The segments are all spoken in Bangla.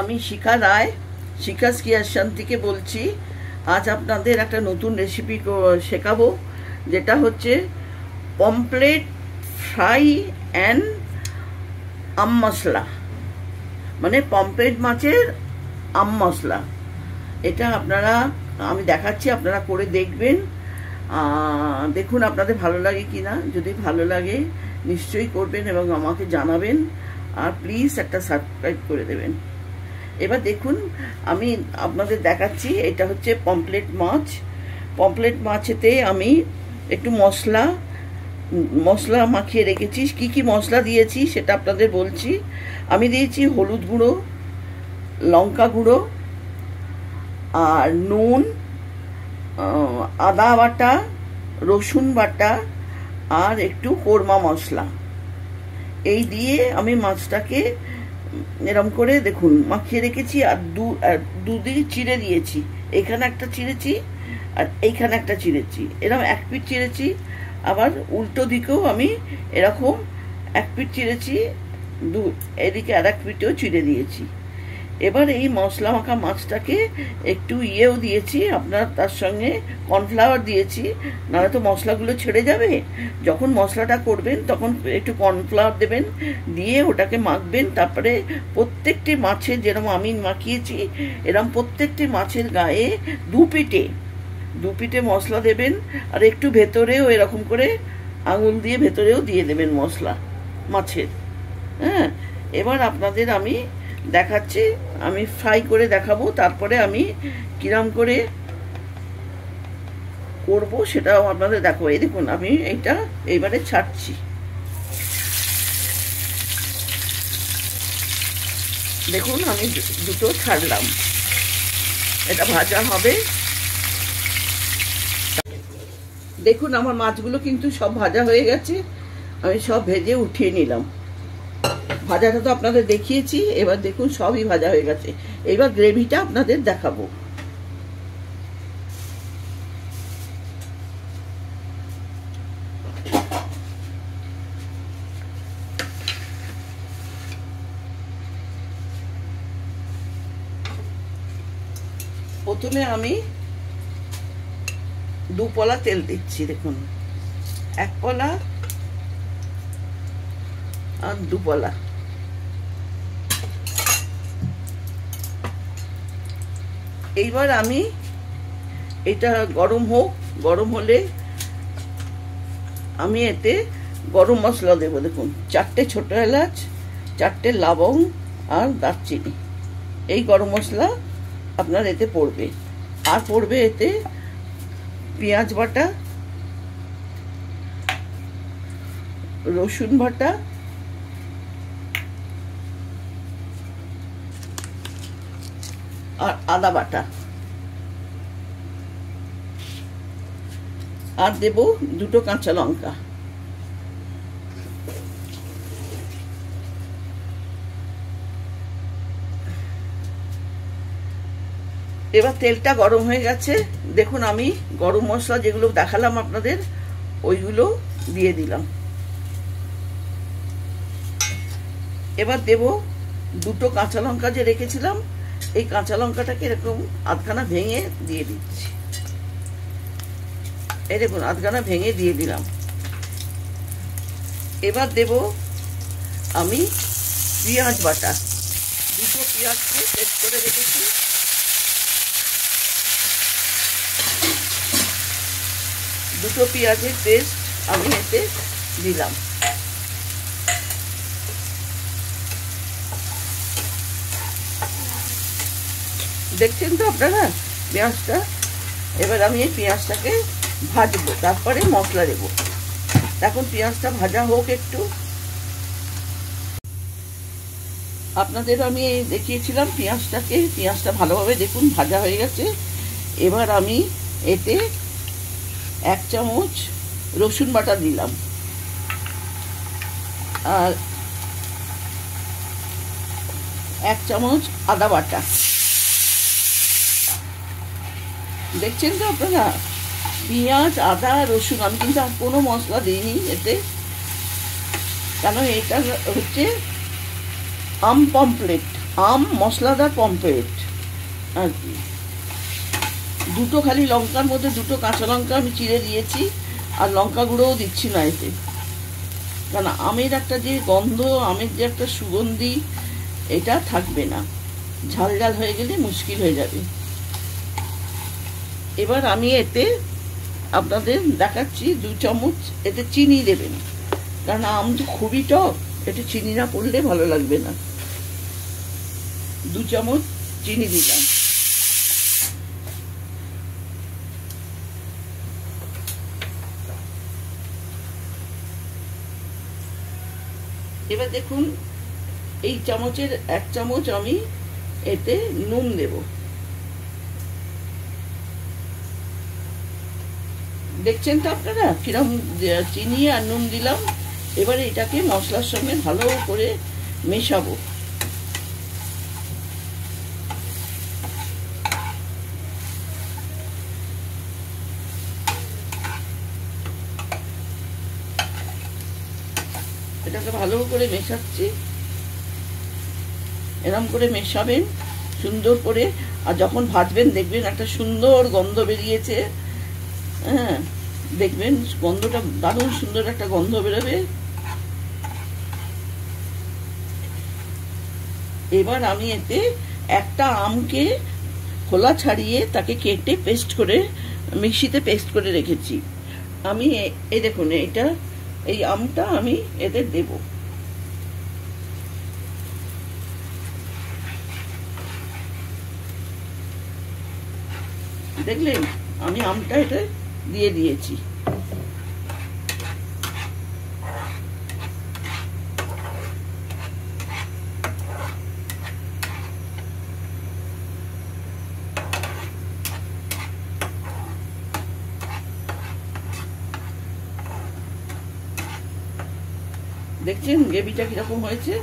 আমি শিখা রায়, শিখাস ক্রিয়েশন থেকে বলছি। আজ আপনাদের একটা নতুন রেসিপি শেখাবো, যেটা হচ্ছে পমফ্রেট ফ্রাই অ্যান্ড আম মশলা, মানে পমফ্রেট মাছের আম মশলা। এটা আমি দেখাচ্ছি, আপনারা করে দেখবেন, দেখুন আপনাদের ভালো লাগে কিনা। যদি ভালো লাগে নিশ্চয়ই করবেন এবং আমাকে জানাবেন, আর প্লিজ একটা সাবস্ক্রাইব করে দেবেন। এবার দেখুন আমি আপনাদের দেখাচ্ছি, এটা হচ্ছে পমফ্রেট মাছ। পমফ্রেট মাছেতে আমি একটু মশলা মাখিয়ে রেখেছি। কি কি মশলা দিয়েছি সেটা আপনাদের বলছি। আমি দিয়েছি হলুদ গুঁড়ো, লঙ্কা গুঁড়ো, আর নুন, আদা বাটা, রসুন বাটা, আর একটু কোরমা মশলা। এই দিয়ে আমি মাছটাকে এরম করে দেখুন মাখিয়ে রেখেছি। আর দুদিকে চিড়ে দিয়েছি, এখানে একটা চিড়েছি আর এইখানে একটা চিড়েছি, এরকম এক পিঠ চিড়েছি। আবার উল্টো দিকেও আমি এরকম এক পিঠ চিড়েছি, এদিকে আর এক পিঠেও চিড়ে দিয়েছি। এবার এই মশলা মাখা মাছটাকে একটু ইয়েও দিয়েছি, আপনার তার সঙ্গে কর্নফ্লাওয়ার দিয়েছি, নাহলে তো মশলাগুলো ছেড়ে যাবে। যখন মশলাটা করবেন তখন একটু কর্নফ্লাওয়ার দেবেন, দিয়ে ওটাকে মাখবেন। তারপরে প্রত্যেকটি মাছের, যেরকম আমি মাখিয়েছি এরকম প্রত্যেকটি মাছের গায়ে দু পিঠে মশলা দেবেন। আর একটু ভেতরেও এরকম করে আঙুল দিয়ে ভেতরেও দিয়ে দেবেন মশলা মাছের। হ্যাঁ, এবার আপনাদের আমি দেখাচ্ছি, আমি ফ্রাই করে দেখাবো, তারপরে আমি কিরম করে করব সেটাও আপনাদের দেখাবো। এই দেখুন আমি এইটা এইবারে ছাড়ছি। দেখুন আমি দুটো ছাড়লাম, এটা ভাজা হবে। দেখুন আমার মাছগুলো কিন্তু সব ভাজা হয়ে গেছে, আমি সব ভেজে উঠিয়ে নিলাম। ভাজাটা তো আপনাদের দেখিয়েছি, এবার দেখুন সবই ভাজা হয়ে গেছে। এবার গ্রেভিটা আপনাদের দেখাবো। প্রথমে আমি 2 পলা তেল দিচ্ছি, দেখুন 1 পলা আর 2 পলা। এইবার আমি এটা গরম হোক, গরম হলে আমি এতে গরম মশলা দেবো। দেখুন 4টে ছোট এলাচ, 4টে লবঙ্গ আর দারচিনি, এই গরম মশলা আপনার এতে পড়বে। আর পড়বে এতে পেঁয়াজ বাটা, রসুন বাটা, আর আদা বাটা, আর দেব 2টো কাঁচা লঙ্কা। এবার তেলটা গরম হয়ে গেছে, দেখুন আমি গরম মশলা যেগুলো দেখালাম আপনাদের ওইগুলো দিয়ে দিলাম। এবার দেব 2টো কাঁচা লঙ্কা যে রেখেছিলাম, এই কাঁচা লঙ্কাটাকে এরকম আধখানা ভেঙে দিয়ে দিচ্ছি। এই দেখুন আধখানা ভেঙে দিয়ে দিলাম। এবার দেব আমি পেঁয়াজ বাটা, 2টো পেঁয়াজকে পেস্ট করে রেখেছি, 2টো পেঁয়াজের পেস্ট আমি এতে দিলাম। দেখছেন তো আপনারা পেঁয়াজটা। এবার আমি এই পেঁয়াজটাকে ভাজবো, তারপরে মশলা দেবো। এখন পেঁয়াজটা ভাজা হোক একটু। আপনাদের আমি দেখিয়েছিলাম পেঁয়াজটা ভালোভাবে দেখুন ভাজা হয়ে গেছে। এবার আমি এতে 1 চামচ রসুন বাটা দিলাম, আর 1 চামচ আদা বাটা। দেখছেন তো আপনারা, পেঁয়াজ, আদা, রসুন, আমি কিন্তু কোনো মশলা দিইনি এতে, কারণ এটা হচ্ছে আম পমফ্রেট। আম মশলাদার পমফ্রেট আর কি। দুটো খালি লঙ্কার মধ্যে দুটো কাঁচা লঙ্কা আমি চিড়ে দিয়েছি, আর লঙ্কা গুঁড়োও দিচ্ছি না এতে, কারণ আমের একটা যে গন্ধ, আমের যে একটা সুগন্ধি, এটা থাকবে না, ঝাল ঝাল হয়ে গেলে মুশকিল হয়ে যাবে। এবার আমি এতে আপনাদের দেখাচ্ছি 2 চামচ এতে চিনি দেবেন, কারণ আম তো খুবই টক, একটু চিনি না পড়লে ভালো লাগবে না। 2 চামচ চিনি দিলাম। এবার দেখুন এই চামচের 1 চামচ আমি এতে নুন দেব। দেখছেন তো আপনারা কিরম চিনি আর নুন দিলাম। এবারে এটাকে মশলার সঙ্গে ভালো করে মেশাবো। এটাকে ভালো করে মেশাচ্ছি, এরম করে মেশাবেন সুন্দর করে। আর যখন ভাজবেন দেখবেন একটা সুন্দর গন্ধ বেরিয়েছে। হ্যাঁ, দেখবেন গন্ধটা দারুণ সুন্দর একটা গন্ধ বেরোবে। এবার আমি এতে একটা আমকে খোলা ছাড়িয়ে তাকে কেটে পেস্ট করে মিক্সিতে পেস্ট করে রেখেছি আমি। এই দেখুন এটা, এই আমটা আমি এতে দেব। দেখলেন আমি আমটা এটা দিয়ে দিয়েছি। দেখছেন গ্রেভিটা কিরকম হয়েছে।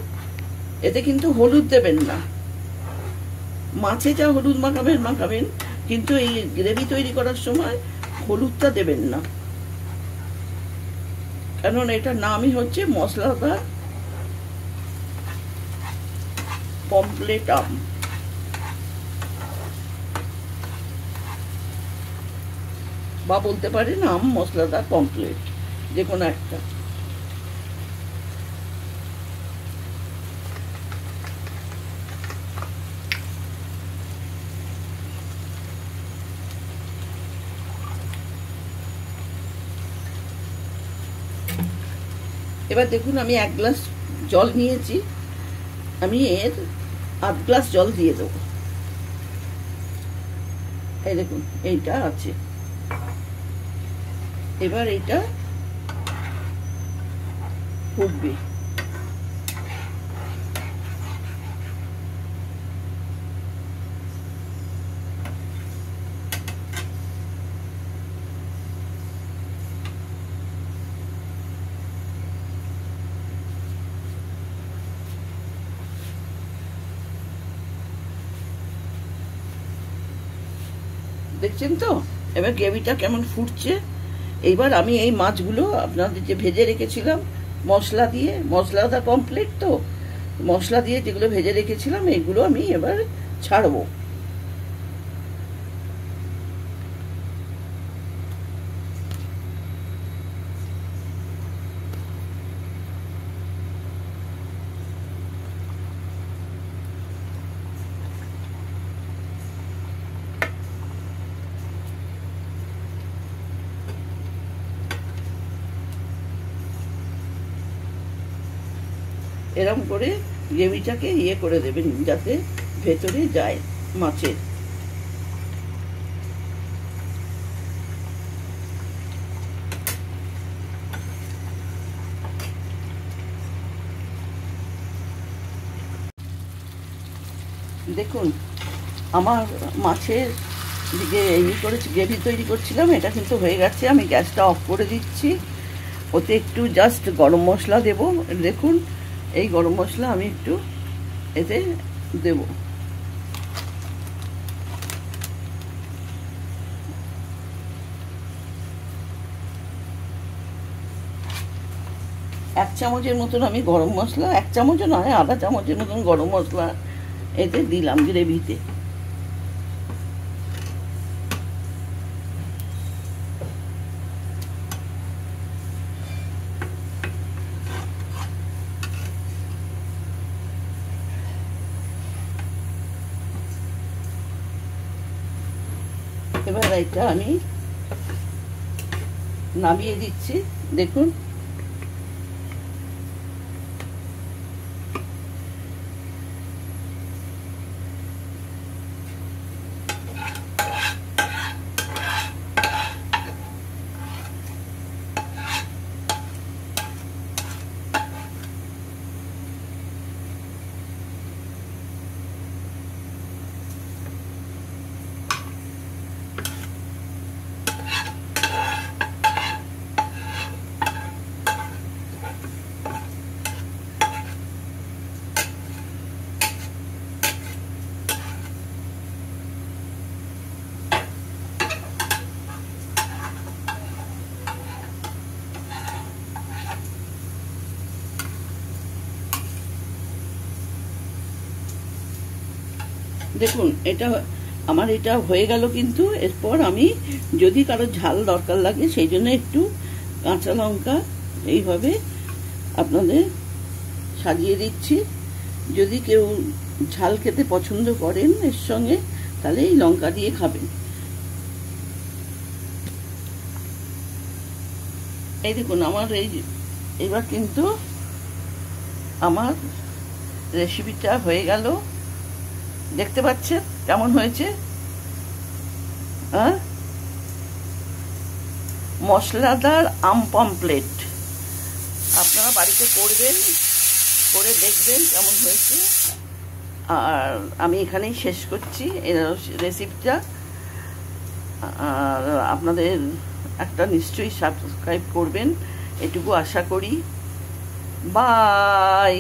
এতে কিন্তু হলুদ দেবেন না, মাছে যা হলুদ মাখাবেন, কিন্তু এই গ্রেভি তৈরি করার সময় হলুদটা দেবেন না, কারণ এটার নামই হচ্ছে মশলাদার পমফ্রেট আম। বা বলতে পারেন আম মশলাদার পমফ্রেট, যে কোনো একটা। এবার দেখুন আমি 1 গ্লাস জল নিয়েছি, আমি এর 1/2 গ্লাস জল দিয়ে দেবো। এই দেখুন এইটা আছে। এবার এটা ফুটবে। দেখছেন তো এবার গ্রেভিটা কেমন ফুটছে। এইবার আমি এই মাছগুলো আপনাদের যে ভেজে রেখেছিলাম মশলা দিয়ে, মশলাদার পমফ্রেট তো, মশলা দিয়ে যেগুলো ভেজে রেখেছিলাম এইগুলো আমি এবার ছাড়বো। এরম করে গ্রেভিটাকে ইয়ে করে দেবেন যাতে ভেতরে যায় মাছের। দেখুন আমার মাছের দিকে করেছি, গ্রেভি তৈরি করছিলাম, এটা কিন্তু হয়ে গেছে। আমি গ্যাসটা অফ করে দিচ্ছি। ওতে একটু জাস্ট গরম মশলা দেব। দেখুন এই গরম মশলা আমি একটু এতে দেব। এক চামচের মতন আমি গরম মশলা, 1 চামচও নয়, 1/2 চামচের মতন গরম মশলা এতে দিলাম গ্রেভিতে। এবার এটা আমি নামিয়ে দিচ্ছি। দেখুন দেখুন এটা আমার এটা হয়ে গেল। কিন্তু এরপর আমি যদি কারো ঝাল দরকার লাগে সেই জন্য একটু কাঁচা লঙ্কা এইভাবে আপনাদের সাজিয়ে দিচ্ছি। যদি কেউ ঝাল খেতে পছন্দ করেন এর সঙ্গে, তাহলে এই লঙ্কা দিয়ে খাবেন। এই দেখুন আমার এবার কিন্তু আমার রেসিপিটা হয়ে গেল। দেখতে পাচ্ছেন কেমন হয়েছে? মশলাদার আম পমফ্রেট আপনারা বাড়িতে করবেন, করে দেখবেন কেমন হয়েছে। আর আমি এখানেই শেষ করছি এই রেসিপিটা। আর আপনাদের একটা নিশ্চয়ই সাবস্ক্রাইব করবেন, এটুকু আশা করি। বাই।